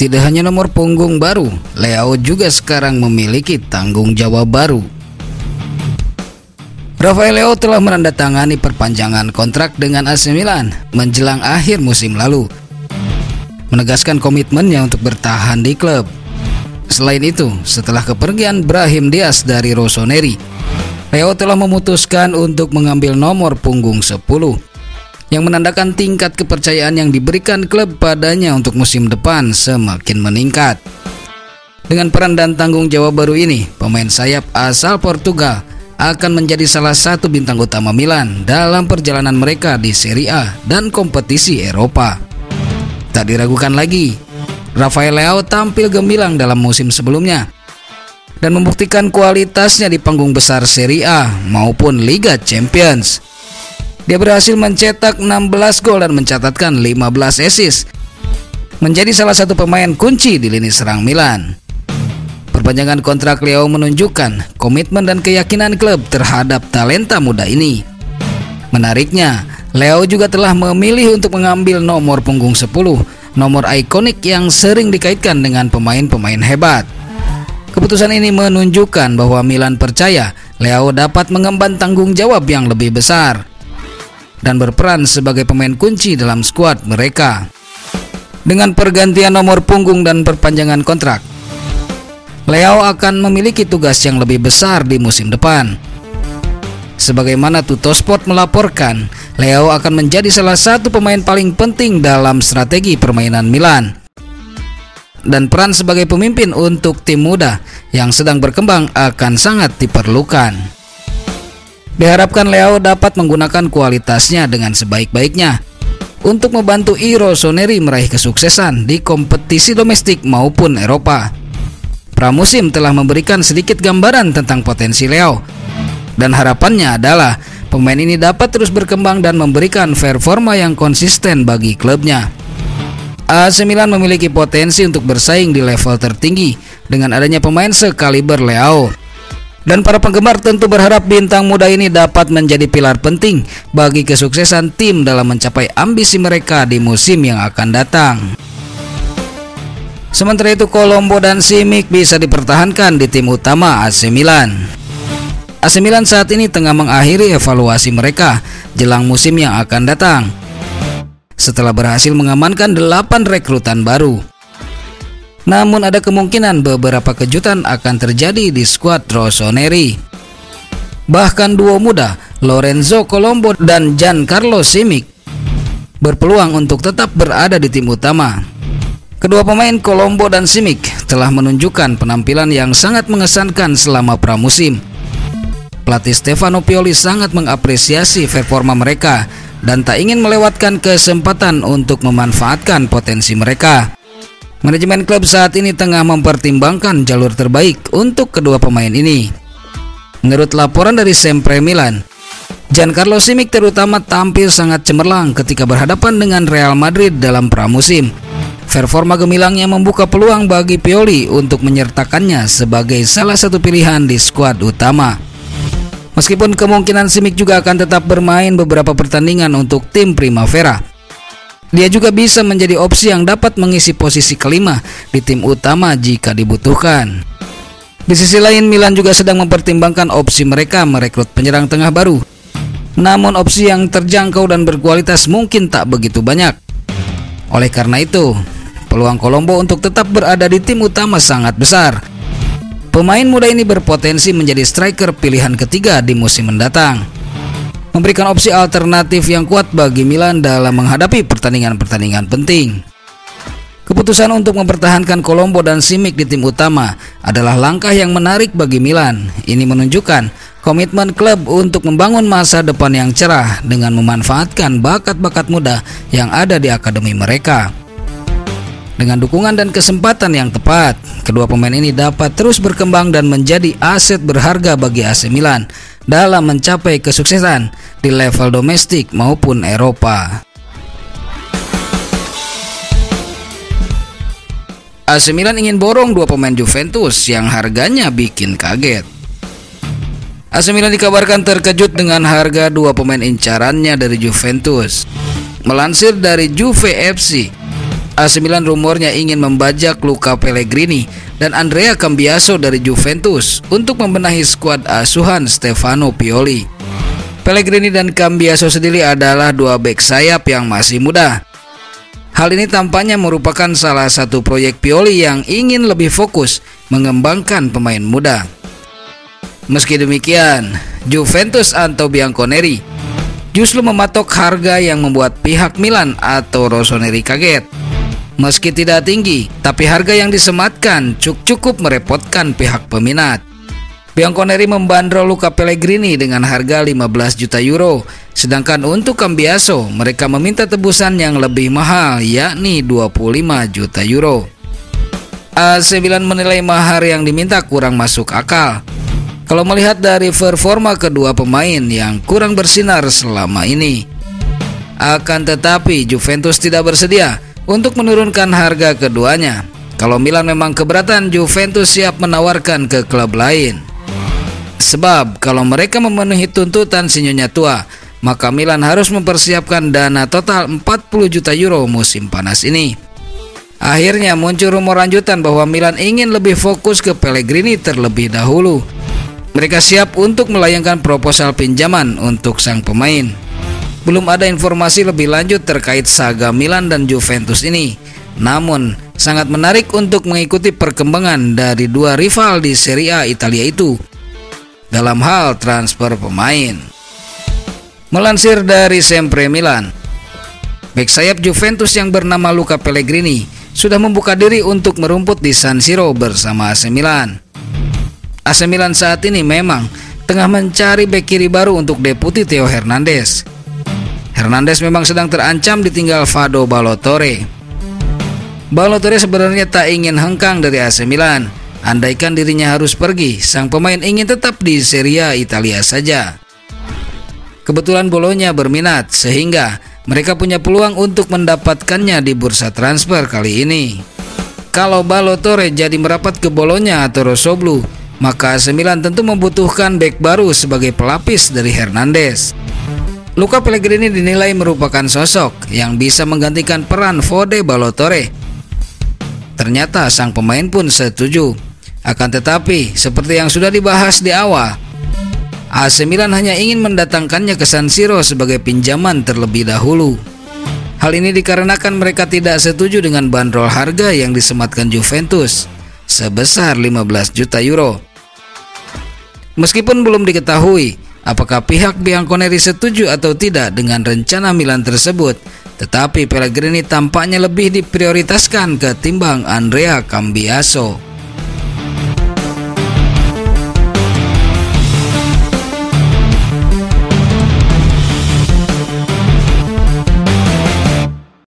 Tidak hanya nomor punggung baru, Leao juga sekarang memiliki tanggung jawab baru. Rafael Leao telah menandatangani perpanjangan kontrak dengan AC Milan menjelang akhir musim lalu, menegaskan komitmennya untuk bertahan di klub. Selain itu, setelah kepergian Brahim Diaz dari Rossoneri, Leao telah memutuskan untuk mengambil nomor punggung 10, yang menandakan tingkat kepercayaan yang diberikan klub padanya untuk musim depan semakin meningkat. Dengan peran dan tanggung jawab baru ini, pemain sayap asal Portugal akan menjadi salah satu bintang utama Milan dalam perjalanan mereka di Serie A dan kompetisi Eropa. Tak diragukan lagi, Rafael Leao tampil gemilang dalam musim sebelumnya dan membuktikan kualitasnya di panggung besar Serie A maupun Liga Champions. Dia berhasil mencetak 16 gol dan mencatatkan 15 assist, menjadi salah satu pemain kunci di lini serang Milan. Perpanjangan kontrak Leao menunjukkan komitmen dan keyakinan klub terhadap talenta muda ini. Menariknya, Leao juga telah memilih untuk mengambil nomor punggung 10, nomor ikonik yang sering dikaitkan dengan pemain-pemain hebat. Keputusan ini menunjukkan bahwa Milan percaya Leao dapat mengemban tanggung jawab yang lebih besar dan berperan sebagai pemain kunci dalam skuad mereka. Dengan pergantian nomor punggung dan perpanjangan kontrak, Leao akan memiliki tugas yang lebih besar di musim depan. Sebagaimana Tuttosport melaporkan, Leao akan menjadi salah satu pemain paling penting dalam strategi permainan Milan, dan peran sebagai pemimpin untuk tim muda yang sedang berkembang akan sangat diperlukan. Diharapkan Leao dapat menggunakan kualitasnya dengan sebaik-baiknya untuk membantu Rossoneri meraih kesuksesan di kompetisi domestik maupun Eropa. Pramusim telah memberikan sedikit gambaran tentang potensi Leao, dan harapannya adalah pemain ini dapat terus berkembang dan memberikan performa yang konsisten bagi klubnya. AC Milan memiliki potensi untuk bersaing di level tertinggi dengan adanya pemain sekaliber Leao, dan para penggemar tentu berharap bintang muda ini dapat menjadi pilar penting bagi kesuksesan tim dalam mencapai ambisi mereka di musim yang akan datang. Sementara itu, Colombo dan Simic bisa dipertahankan di tim utama AC Milan. AC Milan saat ini tengah mengakhiri evaluasi mereka jelang musim yang akan datang, setelah berhasil mengamankan 8 rekrutan baru. Namun ada kemungkinan beberapa kejutan akan terjadi di skuad Rossoneri. Bahkan duo muda Lorenzo Colombo dan Giancarlo Simic berpeluang untuk tetap berada di tim utama. Kedua pemain Colombo dan Simic telah menunjukkan penampilan yang sangat mengesankan selama pramusim. Pelatih Stefano Pioli sangat mengapresiasi performa mereka dan tak ingin melewatkan kesempatan untuk memanfaatkan potensi mereka. Manajemen klub saat ini tengah mempertimbangkan jalur terbaik untuk kedua pemain ini. Menurut laporan dari Sempre Milan, Giancarlo Simic terutama tampil sangat cemerlang ketika berhadapan dengan Real Madrid dalam pramusim. Performa gemilangnya membuka peluang bagi Pioli untuk menyertakannya sebagai salah satu pilihan di skuad utama. Meskipun kemungkinan Simic juga akan tetap bermain beberapa pertandingan untuk tim Primavera, dia juga bisa menjadi opsi yang dapat mengisi posisi kelima di tim utama jika dibutuhkan. Di sisi lain, Milan juga sedang mempertimbangkan opsi mereka merekrut penyerang tengah baru. Namun opsi yang terjangkau dan berkualitas mungkin tak begitu banyak. Oleh karena itu, peluang Colombo untuk tetap berada di tim utama sangat besar. Pemain muda ini berpotensi menjadi striker pilihan ketiga di musim mendatang, memberikan opsi alternatif yang kuat bagi Milan dalam menghadapi pertandingan-pertandingan penting. Keputusan untuk mempertahankan Colombo dan Simic di tim utama adalah langkah yang menarik bagi Milan. Ini menunjukkan komitmen klub untuk membangun masa depan yang cerah dengan memanfaatkan bakat-bakat muda yang ada di akademi mereka. Dengan dukungan dan kesempatan yang tepat, kedua pemain ini dapat terus berkembang dan menjadi aset berharga bagi AC Milan dalam mencapai kesuksesan di level domestik maupun Eropa. AC Milan ingin borong dua pemain Juventus yang harganya bikin kaget. AC Milan dikabarkan terkejut dengan harga dua pemain incarannya dari Juventus. Melansir dari Juve FC, AC Milan rumornya ingin membajak Luca Pellegrini dan Andrea Cambiaso dari Juventus untuk membenahi skuad asuhan Stefano Pioli. Pellegrini dan Cambiaso sendiri adalah dua bek sayap yang masih muda. Hal ini tampaknya merupakan salah satu proyek Pioli yang ingin lebih fokus mengembangkan pemain muda. Meski demikian, Juventus atau Bianconeri justru mematok harga yang membuat pihak Milan atau Rossoneri kaget. Meski tidak tinggi, tapi harga yang disematkan cukup merepotkan pihak peminat. Bianconeri membandrol Luca Pellegrini dengan harga 15 juta euro, sedangkan untuk Cambiaso mereka meminta tebusan yang lebih mahal, yakni 25 juta euro. AC Milan menilai mahar yang diminta kurang masuk akal kalau melihat dari performa kedua pemain yang kurang bersinar selama ini. Akan tetapi Juventus tidak bersedia untuk menurunkan harga keduanya. Kalau Milan memang keberatan, Juventus siap menawarkan ke klub lain. Sebab kalau mereka memenuhi tuntutan si Nyonya tua, maka Milan harus mempersiapkan dana total 40 juta euro musim panas ini. Akhirnya muncul rumor lanjutan bahwa Milan ingin lebih fokus ke Pellegrini terlebih dahulu. Mereka siap untuk melayangkan proposal pinjaman untuk sang pemain. Belum ada informasi lebih lanjut terkait saga Milan dan Juventus ini. Namun, sangat menarik untuk mengikuti perkembangan dari dua rival di Serie A Italia itu dalam hal transfer pemain. Melansir dari Sempre Milan, bek sayap Juventus yang bernama Luca Pellegrini sudah membuka diri untuk merumput di San Siro bersama AC Milan. AC Milan saat ini memang tengah mencari bek kiri baru untuk deputi Theo Hernandez. Hernandez memang sedang terancam ditinggal Fado Balotore. Balotore sebenarnya tak ingin hengkang dari AC Milan. Andaikan dirinya harus pergi, sang pemain ingin tetap di Serie A Italia saja. Kebetulan Bologna berminat, sehingga mereka punya peluang untuk mendapatkannya di bursa transfer kali ini. Kalau Balotore jadi merapat ke Bologna atau Rossoblu, maka AC Milan tentu membutuhkan bek baru sebagai pelapis dari Hernandez. Luca Pellegrini dinilai merupakan sosok yang bisa menggantikan peran Fode Balotore. Ternyata sang pemain pun setuju. Akan tetapi, seperti yang sudah dibahas di awal, AC Milan hanya ingin mendatangkannya ke San Siro sebagai pinjaman terlebih dahulu. Hal ini dikarenakan mereka tidak setuju dengan bandrol harga yang disematkan Juventus sebesar 15 juta euro. Meskipun belum diketahui apakah pihak Bianconeri setuju atau tidak dengan rencana Milan tersebut, tetapi Pellegrini tampaknya lebih diprioritaskan ketimbang Andrea Cambiaso.